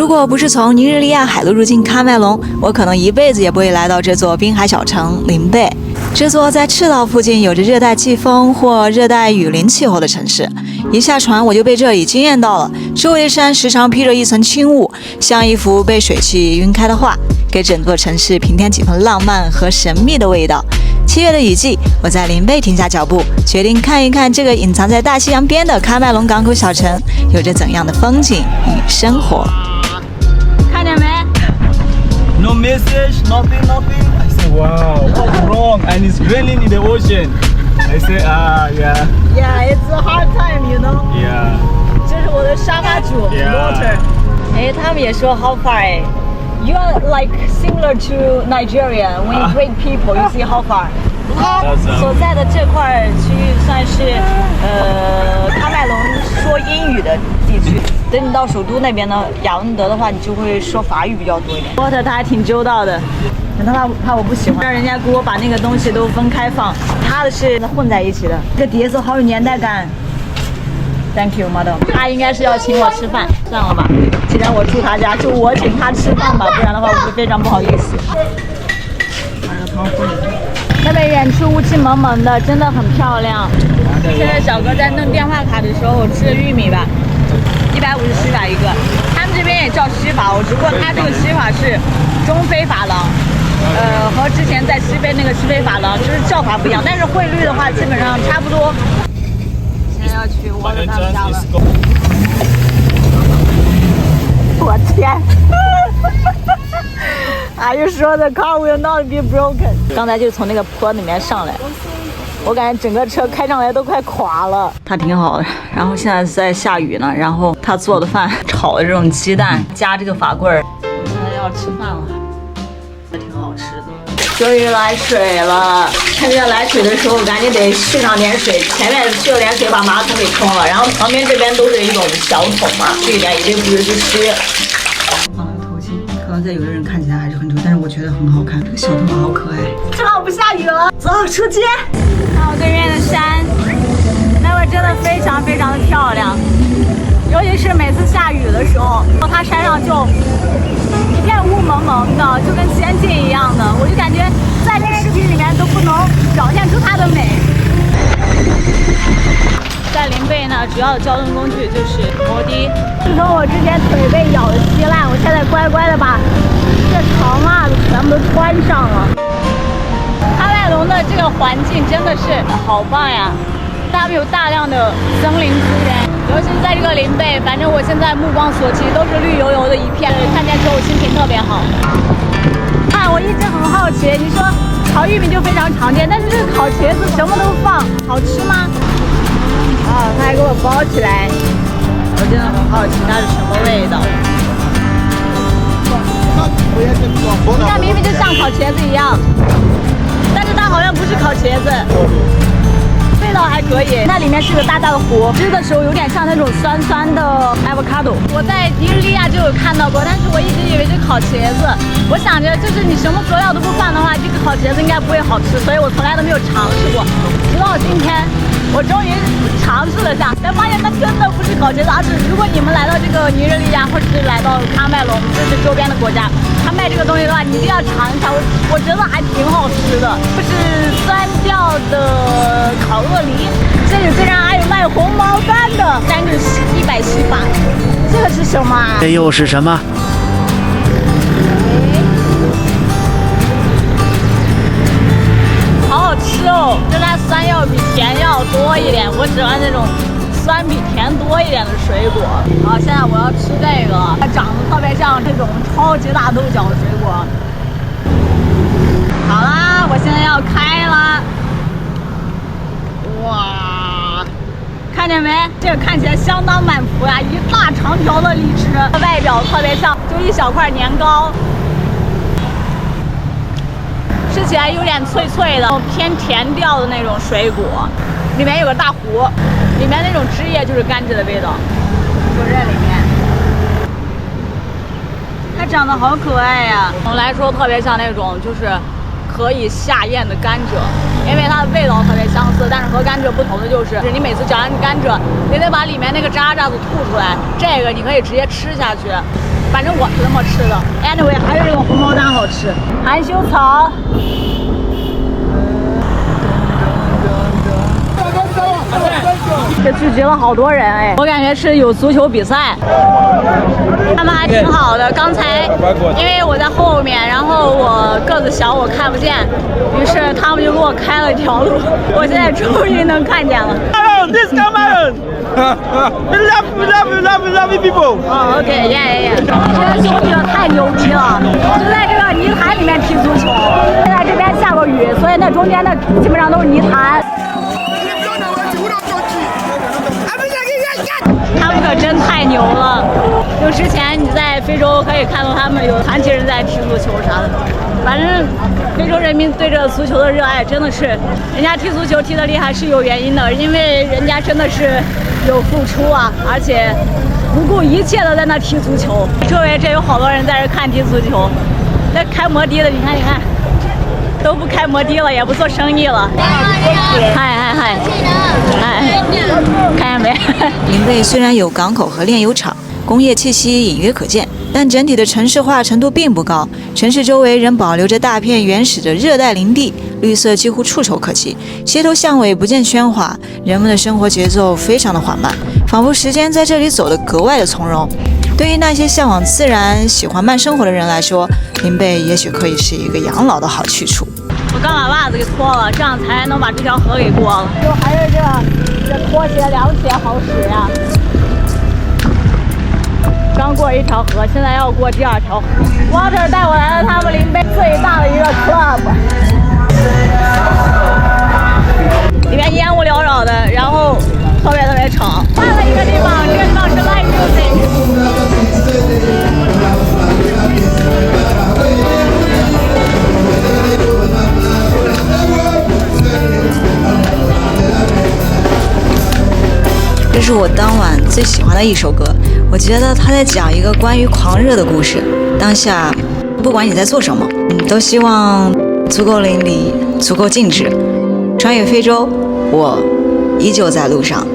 如果不是从尼日利亚海路入境喀麦隆，我可能一辈子也不会来到这座滨海小城林贝。这座在赤道附近有着热带季风或热带雨林气候的城市，一下船我就被这里惊艳到了。周围的山时常披着一层轻雾，像一幅被水汽晕开的画，给整座城市平添几分浪漫和神秘的味道。7月的雨季，我在林贝停下脚步，决定看一看这个隐藏在大西洋边的喀麦隆港口小城有着怎样的风景与生活。看见没 ？No message, nothing. I said, wow, what's wrong? And it's raining in the ocean. I said, yeah. Yeah, it's a hard time, you know. Yeah. 这是我的沙发主 Walter。哎，他们也说 how far 哎。You are like similar to Nigeria. When you greet people, you see how far. 他所在的这块区域算是喀麦隆说英语的地区。等你到首都那边呢，雅文德的话，你就会说法语比较多一点。Walter 他还挺周到的，他怕我不喜欢，让人家给我把那个东西都分开放，他的是混在一起的。这个碟子好有年代感。Thank you, madam。他应该是要请我吃饭，算了吧。既然我住他家，就我请他吃饭吧，不然的话我会非常不好意思。那边远处雾气蒙蒙的，真的很漂亮。现在小哥在弄电话卡的时候，我吃了玉米吧，150西法一个。他们这边也叫西法，只不过他这个西法是中非法郎，和之前在西非那个西非法郎就是叫法不一样，但是汇率的话基本上差不多。现在要去我的他们家了。我天！Are you sure the car will not be broken？ 刚才就从那个坡里面上来，我感觉整个车开上来都快垮了。它挺好的，然后现在在下雨呢，然后他做的饭炒的这种鸡蛋加这个法棍儿，现在要吃饭了，还挺好吃的。终于来水了，趁着来水的时候赶紧得续上点水。前面续了点水把马桶给冲了，然后旁边这边都是一种小桶嘛，续一点一定不是去湿。放了个头巾，可能在有的人看起来还是很丑，但是我觉得很好看。这个小头发好可爱。正好不下雨了，走出街。看我对面的山，那边真的非常非常的漂亮，尤其是每次下雨的时候，它山上就一片雾蒙蒙的，就跟仙境一样的，我就感觉在这个视频里面都不能表现出它的美。在林贝呢，主要的交通工具就是摩的。自从我之前腿被咬的稀烂，我现在乖乖的把这长袜子全部都穿上了。喀麦隆的这个环境真的是好棒呀，他们有大量的森林资源，尤其是在这个林贝，反正我现在目光所及都是绿油油的一片，看见之后心情特别好。我一直很好奇，你说烤玉米就非常常见，但是这个烤茄子什么都放，好吃吗？他还给我包起来，我真的很好奇它是什么味道。你看，明明就像烤茄子一样，但是它好像不是烤茄子。味道还可以，那里面是个大大的湖，吃的时候有点像那种酸酸的 avocado。我在尼日利亚就有看到过，但是我一直以为是烤茄子。我想着就是你什么佐料都不放的话，这个烤茄子应该不会好吃，所以我从来都没有尝试过。直到今天，我终于尝试了下，才发现它真的不是烤茄子，而是如果你们来到这个尼日利亚或者是来到喀麦隆，就是周边的国家，他卖这个东西的话，你一定要尝一尝。我觉得还挺好吃的，就是酸掉的烤鳄梨，这里竟然还有卖红毛丹的，100西法，这个是什么啊？这又是什么？好好吃哦，就它酸要比甜要多一点，我喜欢那种酸比甜多一点的水果。好，现在我要吃这个，它长得特别像这种超级大豆角的水果。好啦，我现在要开了。哇，看见没？这个看起来相当满幅呀，一大长条的荔枝，外表特别像就一小块年糕，吃起来有点脆脆的，偏甜调的那种水果。里面有个大壶，里面那种汁液就是甘蔗的味道，就这里面。它长得好可爱呀，总的来说特别像那种就是可以下咽的甘蔗，因为它的味道特别相似，但是和甘蔗不同的就是你每次嚼完甘蔗，你得把里面那个渣子吐出来，这个你可以直接吃下去。反正我是这么吃的。Anyway， 还有这个红毛丹好吃，含羞草。这聚集了好多人哎，我感觉是有足球比赛，他们还挺好的。刚才因为我在后面，然后我个子小，我看不见，于是他们就给我开了一条路，我现在终于能看见了。This Cameron, we love people. 哦 ，OK， 这个球太牛逼了，就在这个泥潭里面踢足球。现在这边下过雨，所以那中间的基本上都是泥潭。他们可真太牛了！就之前你在非洲可以看到他们有残疾人在踢足球啥的，反正非洲人民对这个足球的热爱真的是，人家踢足球踢得厉害是有原因的，因为人家真的是有付出啊，而且不顾一切的在那踢足球。周围这有好多人在这看踢足球，那开摩的的，你看，都不开摩的了，也不做生意了。嗨，看见没？林贝虽然有港口和炼油厂，工业气息隐约可见，但整体的城市化程度并不高。城市周围仍保留着大片原始的热带林地，绿色几乎触手可及，街头巷尾不见喧哗，人们的生活节奏非常的缓慢，仿佛时间在这里走得格外的从容。对于那些向往自然、喜欢慢生活的人来说，林贝也许可以是一个养老的好去处。我刚把袜子给脱了，这样才能把这条河给过了。就还是这拖鞋、凉鞋好使呀。刚过一条河，现在要过第二条河。Water 带我来了他们林贝最大的一个 club， 里面烟雾缭绕的，然后特别吵。换了一个地方，这个地方是 live music。这是我当晚最喜欢的一首歌，我觉得它在讲一个关于狂热的故事。当下，不管你在做什么，都希望足够淋漓，足够静止。穿越非洲，我依旧在路上。